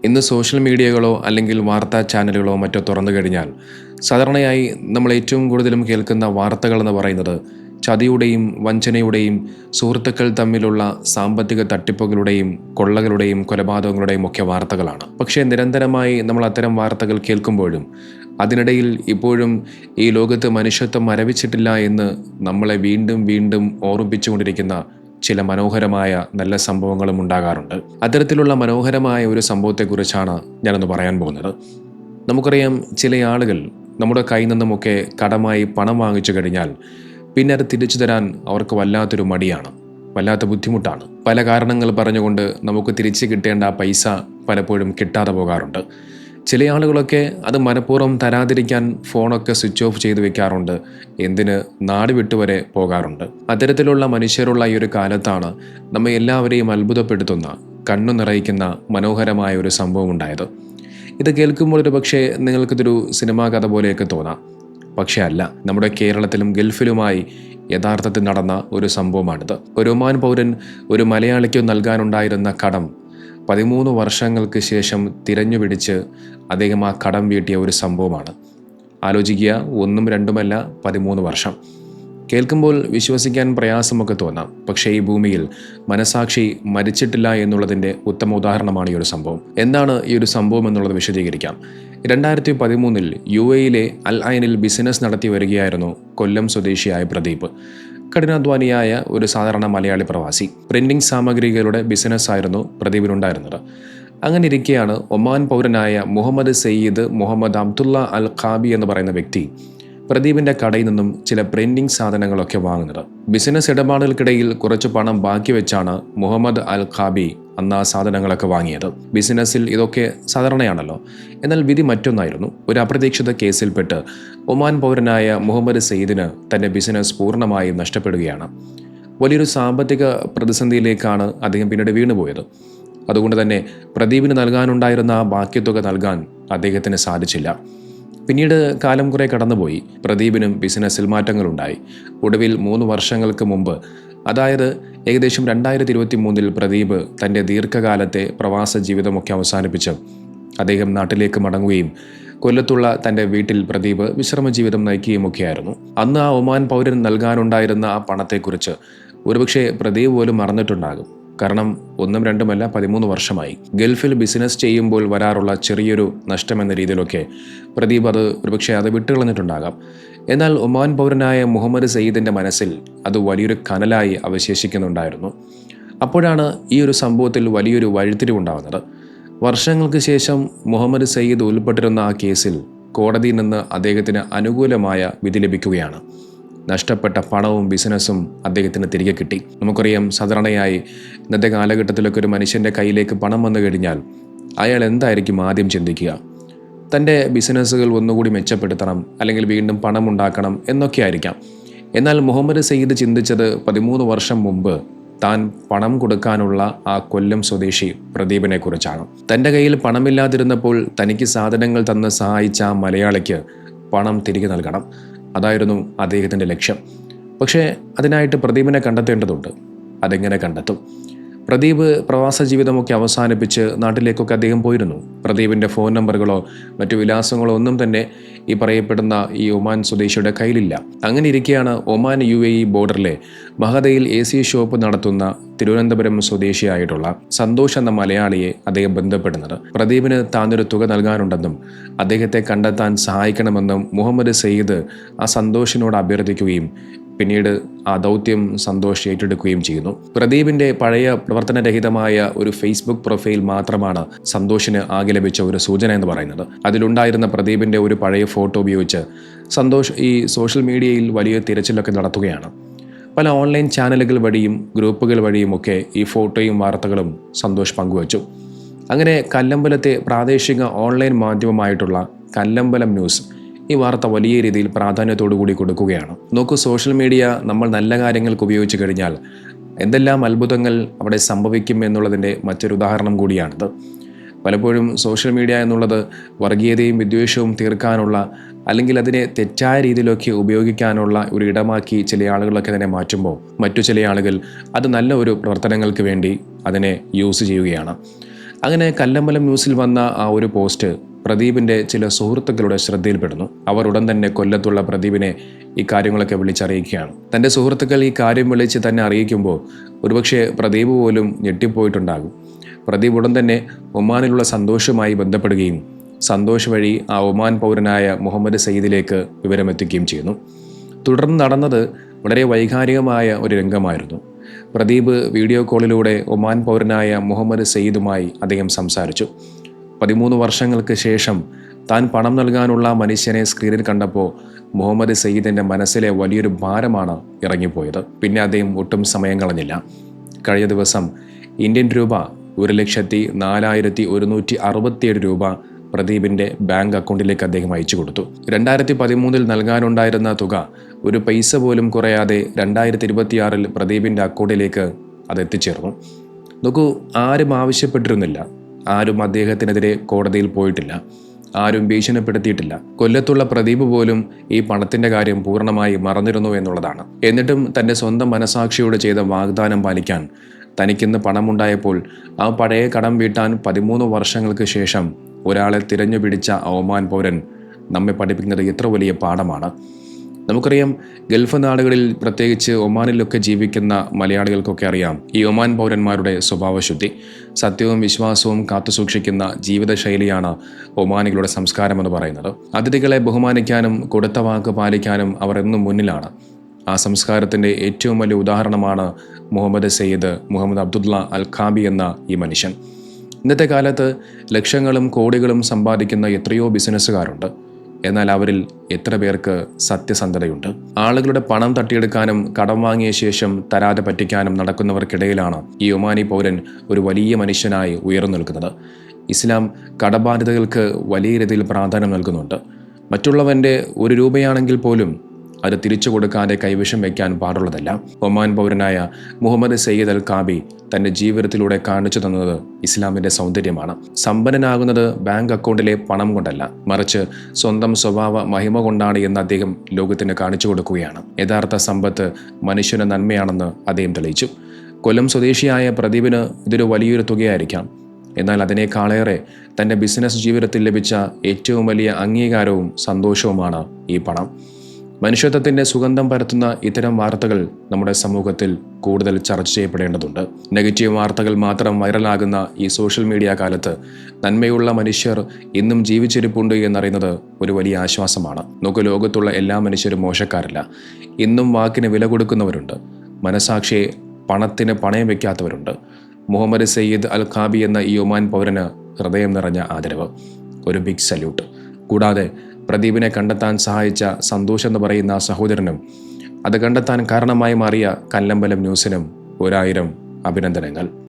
ഇന്ന് സോഷ്യൽ മീഡിയകളോ അല്ലെങ്കിൽ വാർത്താ ചാനലുകളോ മറ്റോ തുറന്നു കഴിഞ്ഞാൽ സാധാരണയായി നമ്മൾ ഏറ്റവും കൂടുതലും കേൾക്കുന്ന വാർത്തകൾ എന്ന് പറയുന്നത് ചതിയുടെയും വഞ്ചനയുടെയും സുഹൃത്തുക്കൾ തമ്മിലുള്ള സാമ്പത്തിക തട്ടിപ്പുകളുടെയും കൊള്ളകളുടെയും കൊലപാതകങ്ങളുടെയും ഒക്കെ വാർത്തകളാണ്. പക്ഷേ നിരന്തരമായി നമ്മൾ അത്തരം വാർത്തകൾ കേൾക്കുമ്പോഴും അതിനിടയിൽ ഇപ്പോഴും ഈ ലോകത്ത് മനുഷ്യത്വം മരവിച്ചിട്ടില്ല എന്ന് നമ്മളെ വീണ്ടും വീണ്ടും ഓർമ്മിപ്പിച്ചുകൊണ്ടിരിക്കുന്ന ചില മനോഹരമായ നല്ല സംഭവങ്ങളും ഉണ്ടാകാറുണ്ട്. അത്തരത്തിലുള്ള മനോഹരമായ ഒരു സംഭവത്തെക്കുറിച്ചാണ് ഞാനൊന്ന് പറയാൻ പോകുന്നത്. നമുക്കറിയാം, ചില ആളുകൾ നമ്മുടെ കയ്യിൽ നിന്നുമൊക്കെ കടമായി പണം വാങ്ങിച്ചു കഴിഞ്ഞാൽ പിന്നെ അത് തിരിച്ചു തരാൻ അവർക്ക് വല്ലാത്തൊരു മടിയാണ്, വല്ലാത്ത ബുദ്ധിമുട്ടാണ്. പല കാരണങ്ങൾ പറഞ്ഞുകൊണ്ട് നമുക്ക് തിരിച്ചു കിട്ടേണ്ട ആ പൈസ പലപ്പോഴും കിട്ടാതെ പോകാറുണ്ട്. ചില ആളുകളൊക്കെ അത് മനഃപൂർവ്വം തരാതിരിക്കാൻ ഫോണൊക്കെ സ്വിച്ച് ഓഫ് ചെയ്ത് വെക്കാറുണ്ട്, എന്തിന് നാട് വിട്ടുവരെ പോകാറുണ്ട്. അത്തരത്തിലുള്ള മനുഷ്യരുള്ള ഈ ഒരു കാലത്താണ് നമ്മെ എല്ലാവരെയും അത്ഭുതപ്പെടുത്തുന്ന, കണ്ണു നിറയിക്കുന്ന മനോഹരമായ ഒരു സംഭവം ഉണ്ടായത്. ഇത് കേൾക്കുമ്പോൾ ഒരു പക്ഷേ നിങ്ങൾക്കിതൊരു സിനിമാ കഥ പോലെയൊക്കെ തോന്നാം. പക്ഷേ അല്ല, നമ്മുടെ കേരളത്തിലും ഗൾഫിലുമായി യഥാർത്ഥത്തിൽ നടന്ന ഒരു സംഭവമാണിത്. ഒരു ഒമാൻ പൗരൻ ഒരു മലയാളിക്ക് നൽകാനുണ്ടായിരുന്ന കടം 13 വർഷങ്ങൾക്ക് ശേഷം തിരഞ്ഞുപിടിച്ച് അദ്ദേഹം ആ കടം വീട്ടിയ ഒരു സംഭവമാണ്. ആലോചിക്കുക, ഒന്നും രണ്ടുമല്ല, 13 വർഷം. കേൾക്കുമ്പോൾ വിശ്വസിക്കാൻ പ്രയാസമൊക്കെ തോന്നാം. പക്ഷേ ഈ ഭൂമിയിൽ മനസാക്ഷി മരിച്ചിട്ടില്ല എന്നുള്ളതിൻ്റെ ഉത്തമ ഉദാഹരണമാണ് ഈ ഒരു സംഭവം. എന്താണ് ഈ ഒരു സംഭവം എന്നുള്ളത് വിശദീകരിക്കാം. 2013 UAE അൽ ഐനിൽ ബിസിനസ് നടത്തി വരികയായിരുന്നു കൊല്ലം സ്വദേശിയായ പ്രദീപ്. കഠിനാധ്വാനിയായ ഒരു സാധാരണ മലയാളി പ്രവാസി. പ്രിന്റിംഗ് സാമഗ്രികളുടെ ബിസിനസ്സായിരുന്നു പ്രദീപിനുണ്ടായിരുന്നത്. അങ്ങനെ ഇരിക്കെയാണ് ഒമാൻ പൗരനായ മുഹമ്മദ് സയ്യിദ് മുഹമ്മദ് അബ്ദുള്ള അൽ ഖാബി എന്ന് പറയുന്ന വ്യക്തി പ്രദീപിൻ്റെ കടയിൽ നിന്നും ചില പ്രിന്റിംഗ് സാധനങ്ങളൊക്കെ വാങ്ങുന്നത്. ബിസിനസ് ഇടപാടുകൾക്കിടയിൽ കുറച്ച് പണം ബാക്കി വെച്ചാണ് മുഹമ്മദ് അൽ ഖാബി അന്ന് ആ സാധനങ്ങളൊക്കെ വാങ്ങിയത്. ബിസിനസ്സിൽ ഇതൊക്കെ സാധാരണയാണല്ലോ. എന്നാൽ വിധി മറ്റൊന്നായിരുന്നു. ഒരു അപ്രതീക്ഷിത കേസിൽപ്പെട്ട് ഒമാൻ പൗരനായ മുഹമ്മദ് സയ്യിദിന് തൻ്റെ ബിസിനസ് പൂർണ്ണമായും നഷ്ടപ്പെടുകയാണ്. വലിയൊരു സാമ്പത്തിക പ്രതിസന്ധിയിലേക്കാണ് അദ്ദേഹം പിന്നീട് വീണുപോയത്. അതുകൊണ്ട് തന്നെ പ്രദീപിന് നൽകാനുണ്ടായിരുന്ന ആ ബാക്കി തുക നൽകാൻ അദ്ദേഹത്തിന് സാധിച്ചില്ല. പിന്നീട് കാലം കുറെ കടന്നുപോയി. പ്രദീപിനും ബിസിനസ്സിൽ മാറ്റങ്ങളുണ്ടായി. ഒടുവിൽ 3 വർഷങ്ങൾക്ക് മുമ്പ്, അതായത് ഏകദേശം 2023 പ്രദീപ് തൻ്റെ ദീർഘകാലത്തെ പ്രവാസ ജീവിതമൊക്കെ അവസാനിപ്പിച്ച് അദ്ദേഹം നാട്ടിലേക്ക് മടങ്ങുകയും കൊല്ലത്തുള്ള തൻ്റെ വീട്ടിൽ പ്രദീപ് വിശ്രമ ജീവിതം നയിക്കുകയുമൊക്കെയായിരുന്നു. അന്ന് ആ ഒമാൻ പൗരൻ നൽകാനുണ്ടായിരുന്ന ആ പണത്തെക്കുറിച്ച് ഒരുപക്ഷെ പ്രദീപ് പോലും മറന്നിട്ടുണ്ടാകും. കാരണം ഒന്നും രണ്ടുമല്ല, 13 വർഷമായി. ഗൾഫിൽ ബിസിനസ് ചെയ്യുമ്പോൾ വരാറുള്ള ചെറിയൊരു നഷ്ടമെന്ന രീതിയിലൊക്കെ പ്രദീപ് ഒരുപക്ഷെ അത് വിട്ടുകളഞ്ഞിട്ടുണ്ടാകാം. എന്നാൽ ഒമാൻ പൗരനായ മുഹമ്മദ് സയ്യിദിൻ്റെ മനസ്സിൽ അത് വലിയൊരു കനലായി അവശേഷിക്കുന്നുണ്ടായിരുന്നു. അപ്പോഴാണ് ഈ ഒരു സംഭവത്തിൽ വലിയൊരു വഴിത്തിരിവുണ്ടാകുന്നത്. വർഷങ്ങൾക്ക് ശേഷം മുഹമ്മദ് സയ്യിദ് ഉൾപ്പെട്ടിരുന്ന ആ കേസിൽ കോടതിയിൽ നിന്ന് അദ്ദേഹത്തിന് അനുകൂലമായ വിധി ലഭിക്കുകയാണ്. നഷ്ടപ്പെട്ട പണവും ബിസിനസ്സും അദ്ദേഹത്തിന് തിരികെ കിട്ടി. നമുക്കറിയാം, സാധാരണയായി ഇന്നത്തെ കാലഘട്ടത്തിലൊക്കെ ഒരു മനുഷ്യൻ്റെ കയ്യിലേക്ക് പണം വന്നു കഴിഞ്ഞാൽ അയാൾ എന്തായിരിക്കും ആദ്യം ചിന്തിക്കുക? തൻ്റെ ബിസിനസ്സുകൾ ഒന്നുകൂടി മെച്ചപ്പെടുത്തണം, അല്ലെങ്കിൽ വീണ്ടും പണം ഉണ്ടാക്കണം എന്നൊക്കെ ആയിരിക്കാം. എന്നാൽ മുഹമ്മദ് സയ്യിദ് ചിന്തിച്ചത് 13 വർഷം മുമ്പ് താൻ പണം കൊടുക്കാനുള്ള ആ കൊല്ലം സ്വദേശി പ്രദീപിനെ കുറിച്ചാണ്. തൻ്റെ കയ്യിൽ പണമില്ലാതിരുന്നപ്പോൾ തനിക്ക് സാധനങ്ങൾ തന്ന് സഹായിച്ച ആ മലയാളിക്ക് പണം തിരികെ നൽകണം. അതായിരുന്നു അദ്ദേഹത്തിൻ്റെ ലക്ഷ്യം. പക്ഷേ അതിനായിട്ട് പ്രദീപിനെ കണ്ടെത്തേണ്ടതുണ്ട്. അതെങ്ങനെ കണ്ടെത്തും? പ്രദീപ് പ്രവാസ ജീവിതമൊക്കെ അവസാനിപ്പിച്ച് നാട്ടിലേക്കൊക്കെ അദ്ദേഹം പോയിരുന്നു. പ്രദീപിൻ്റെ ഫോൺ നമ്പറുകളോ മറ്റു വിലാസങ്ങളോ ഒന്നും തന്നെ ഈ പറയപ്പെടുന്ന ഈ ഒമാൻ സ്വദേശിയുടെ കയ്യിലില്ല. അങ്ങനെ ഇരിക്കെയാണ് ഒമാൻ UAE ബോർഡറിലെ മഹദയിൽ AC ഷോപ്പ് നടത്തുന്ന തിരുവനന്തപുരം സ്വദേശിയായിട്ടുള്ള സന്തോഷ് എന്ന മലയാളിയെ അദ്ദേഹം ബന്ധപ്പെടുന്നത്. പ്രദീപിന് താനൊരു തുക നൽകാനുണ്ടെന്നും അദ്ദേഹത്തെ കണ്ടെത്താൻ സഹായിക്കണമെന്നും മുഹമ്മദ് സയ്യിദ് ആ സന്തോഷിനോട് അഭ്യർത്ഥിക്കുകയും പിന്നീട് ആ ദൗത്യം സന്തോഷ് ഏറ്റെടുക്കുകയും ചെയ്യുന്നു. പ്രദീപിൻ്റെ പഴയ പ്രവർത്തനരഹിതമായ ഒരു ഫേസ്ബുക്ക് പ്രൊഫൈൽ മാത്രമാണ് സന്തോഷിന് ആകെ ലഭിച്ച ഒരു സൂചന എന്ന് പറയുന്നത്. അതിലുണ്ടായിരുന്ന പ്രദീപിൻ്റെ ഒരു പഴയ ഫോട്ടോ ഉപയോഗിച്ച് സന്തോഷ് ഈ സോഷ്യൽ മീഡിയയിൽ വലിയ തിരച്ചിലൊക്കെ നടത്തുകയാണ്. പല ഓൺലൈൻ ചാനലുകൾ വഴിയും ഗ്രൂപ്പുകൾ വഴിയുമൊക്കെ ഈ ഫോട്ടോയും വാർത്തകളും സന്തോഷ് പങ്കുവച്ചു. അങ്ങനെ കല്ലമ്പലത്തെ പ്രാദേശിക ഓൺലൈൻ മാധ്യമമായിട്ടുള്ള കല്ലമ്പലം ന്യൂസ് ഈ വാർത്ത വലിയ രീതിയിൽ പ്രാധാന്യത്തോടു കൂടി കൊടുക്കുകയാണ്. നോക്കൂ, സോഷ്യൽ മീഡിയ നമ്മൾ നല്ല കാര്യങ്ങൾക്ക് ഉപയോഗിച്ച് കഴിഞ്ഞാൽ എന്തെല്ലാം അത്ഭുതങ്ങൾ അവിടെ സംഭവിക്കും എന്നുള്ളതിൻ്റെ മറ്റൊരു ഉദാഹരണം കൂടിയാണിത്. പലപ്പോഴും സോഷ്യൽ മീഡിയ എന്നുള്ളത് വർഗീയതയും വിദ്വേഷവും തീർക്കാനുള്ള, അല്ലെങ്കിൽ അതിനെ തെറ്റായ രീതിയിലൊക്കെ ഉപയോഗിക്കാനുള്ള ഒരു ഇടമാക്കി ചില ആളുകളൊക്കെ അതിനെ മാറ്റുമ്പോൾ മറ്റു ചില ആളുകൾ അത് നല്ല ഒരു പ്രവർത്തനങ്ങൾക്ക് വേണ്ടി അതിനെ യൂസ് ചെയ്യുകയാണ്. അങ്ങനെ കല്ലമ്പലം ന്യൂസിൽ വന്ന ആ ഒരു പോസ്റ്റ് പ്രദീപിൻ്റെ ചില സുഹൃത്തുക്കളുടെ ശ്രദ്ധയിൽപ്പെടുന്നു. അവർ ഉടൻ തന്നെ കൊല്ലത്തുള്ള പ്രദീപിനെ ഈ കാര്യങ്ങളൊക്കെ വിളിച്ചറിയിക്കുകയാണ്. തൻ്റെ സുഹൃത്തുക്കൾ ഈ കാര്യം വിളിച്ച് തന്നെ അറിയിക്കുമ്പോൾ ഒരുപക്ഷെ പ്രദീപ് പോലും ഞെട്ടിപ്പോയിട്ടുണ്ടാകും. പ്രദീപ് ഉടൻ തന്നെ ഒമാനിലുള്ള സന്തോഷുമായി ബന്ധപ്പെടുകയും സന്തോഷ് വഴി ആ ഒമാൻ പൗരനായ മുഹമ്മദ് സയ്യിദിലേക്ക് വിവരമെത്തിക്കുകയും ചെയ്യുന്നു. തുടർന്ന് നടന്നത് വളരെ വൈകാരികമായ ഒരു രംഗമായിരുന്നു. പ്രദീപ് വീഡിയോ കോളിലൂടെ ഒമാൻ പൗരനായ മുഹമ്മദ് സയ്യിദുമായി അദ്ദേഹം സംസാരിച്ചു. 13 വർഷങ്ങൾക്ക് ശേഷം താൻ പണം നൽകാനുള്ള മനുഷ്യനെ സ്ക്രീനിൽ കണ്ടപ്പോൾ മുഹമ്മദ് സയ്യിദിൻ്റെ മനസ്സിലെ വലിയൊരു ഭാരമാണ് ഇറങ്ങിപ്പോയത്. പിന്നെ അദ്ദേഹം ഒട്ടും സമയം കളഞ്ഞില്ല. കഴിഞ്ഞ ദിവസം ഇന്ത്യൻ രൂപ 1,04,167 രൂപ പ്രദീപിൻ്റെ ബാങ്ക് അക്കൗണ്ടിലേക്ക് അദ്ദേഹം അയച്ചു കൊടുത്തു. 2013 നൽകാനുണ്ടായിരുന്ന തുക ഒരു പൈസ പോലും കുറയാതെ 2026 പ്രദീപിൻ്റെ അക്കൗണ്ടിലേക്ക് അത് എത്തിച്ചേർന്നു. നോക്കൂ, ആരും ആവശ്യപ്പെട്ടിരുന്നില്ല, ആരും അദ്ദേഹത്തിനെതിരെ കോടതിയിൽ പോയിട്ടില്ല, ആരും ഭീഷണിപ്പെടുത്തിയിട്ടില്ല. കൊല്ലത്തുള്ള പ്രദീപ് പോലും ഈ പണത്തിൻ്റെ കാര്യം പൂർണ്ണമായി മറന്നിരുന്നു എന്നുള്ളതാണ്. എന്നിട്ടും തൻ്റെ സ്വന്തം മനസാക്ഷിയോട് ചെയ്ത വാഗ്ദാനം പാലിക്കാൻ തനിക്കിന്ന് പണമുണ്ടായപ്പോൾ ആ പഴയ കടം വീട്ടാൻ 13 വർഷങ്ങൾക്ക് ശേഷം ഒരാളെ തിരഞ്ഞു പിടിച്ച ഒമാൻ പൗരൻ നമ്മെ പഠിപ്പിക്കുന്നത് എത്ര വലിയ പാഠമാണ്. നമുക്കറിയാം, ഗൾഫ് നാടുകളിൽ പ്രത്യേകിച്ച് ഒമാനിലൊക്കെ ജീവിക്കുന്ന മലയാളികൾക്കൊക്കെ അറിയാം ഈ ഒമാൻ പൗരന്മാരുടെ സ്വഭാവശുദ്ധി. സത്യവും വിശ്വാസവും കാത്തുസൂക്ഷിക്കുന്ന ജീവിതശൈലിയാണ് ഒമാനികളുടെ സംസ്കാരമെന്ന് പറയുന്നത്. അതിഥികളെ ബഹുമാനിക്കാനും കൊടുത്ത വാക്ക് പാലിക്കാനും അവർ എന്നും മുന്നിലാണ്. ആ സംസ്കാരത്തിൻ്റെ ഏറ്റവും വലിയ ഉദാഹരണമാണ് മുഹമ്മദ് സയ്യിദ് മുഹമ്മദ് അബ്ദുള്ള അൽ ഖാബി എന്ന ഈ മനുഷ്യൻ. ഇന്നത്തെ കാലത്ത് ലക്ഷങ്ങളും കോടികളും സമ്പാദിക്കുന്ന എത്രയോ ബിസിനസ്സുകാരുണ്ട്. എന്നാൽ അവരിൽ എത്ര പേർക്ക് സത്യസന്ധതയുണ്ട്? ആളുകളുടെ പണം തട്ടിയെടുക്കാനും കടം വാങ്ങിയ ശേഷം തരാതെ പറ്റിക്കാനും നടക്കുന്നവർക്കിടയിലാണ് ഈ ഒമാനി പൗരൻ ഒരു വലിയ മനുഷ്യനായി ഉയർന്നു നിൽക്കുന്നത്. ഇസ്ലാം കടബാധ്യതകൾക്ക് വലിയ രീതിയിൽ പ്രാധാന്യം നൽകുന്നുണ്ട്. മറ്റുള്ളവൻ്റെ 1 രൂപയാണെങ്കിൽ പോലും അത് തിരിച്ചു കൊടുക്കാതെ കൈവശം വയ്ക്കാൻ പാടുള്ളതല്ല. ഒമാൻ പൗരനായ മുഹമ്മദ് സയ്യിദ് അൽ ഖാബി തൻ്റെ ജീവിതത്തിലൂടെ കാണിച്ചു തന്നത് ഇസ്ലാമിൻ്റെ സൗന്ദര്യമാണ്. സമ്പന്നനാകുന്നത് ബാങ്ക് അക്കൗണ്ടിലെ പണം കൊണ്ടല്ല, മറിച്ച് സ്വന്തം സ്വഭാവ മഹിമ കൊണ്ടാണ് എന്ന് അദ്ദേഹം ലോകത്തിന് കാണിച്ചു കൊടുക്കുകയാണ്. യഥാർത്ഥ സമ്പത്ത് മനുഷ്യന് നന്മയാണെന്ന് അദ്ദേഹം തെളിയിച്ചു. കൊല്ലം സ്വദേശിയായ പ്രദീപിന് ഇതൊരു വലിയൊരു തുകയായിരിക്കാം. എന്നാൽ അതിനേക്കാളേറെ തൻ്റെ ബിസിനസ് ജീവിതത്തിൽ ലഭിച്ച ഏറ്റവും വലിയ അംഗീകാരവും സന്തോഷവുമാണ് ഈ പണം. മനുഷ്യത്വത്തിൻ്റെ സുഗന്ധം പരത്തുന്ന ഇത്തരം വാർത്തകൾ നമ്മുടെ സമൂഹത്തിൽ കൂടുതൽ ചർച്ച ചെയ്യപ്പെടേണ്ടതുണ്ട്. നെഗറ്റീവ് വാർത്തകൾ മാത്രം വൈറലാകുന്ന ഈ സോഷ്യൽ മീഡിയ കാലത്ത് നന്മയുള്ള മനുഷ്യർ ഇന്നും ജീവിച്ചിരിപ്പുണ്ട് എന്നറിയുന്നത് ഒരു വലിയ ആശ്വാസമാണ്. നമുക്ക് ലോകത്തുള്ള എല്ലാ മനുഷ്യരും മോശക്കാരല്ല. ഇന്നും വാക്കിന് വില കൊടുക്കുന്നവരുണ്ട്. മനസാക്ഷിയെ പണത്തിന് പണയം വയ്ക്കാത്തവരുണ്ട്. മുഹമ്മദ് സയ്യിദ് അൽ ഖാബി എന്ന ഈ ഒമാൻ പൗരന് ഹൃദയം നിറഞ്ഞ ആദരവ്, ഒരു ബിഗ് സല്യൂട്ട്. കൂടാതെ പ്രദീപിനെ കണ്ടെത്താൻ സഹായിച്ച സന്തോഷ് എന്ന് പറയുന്ന സഹോദരനും അത് കണ്ടെത്താൻ കാരണമായി മാറിയ കല്ലമ്പലം ന്യൂസിനും 1000 അഭിനന്ദനങ്ങൾ.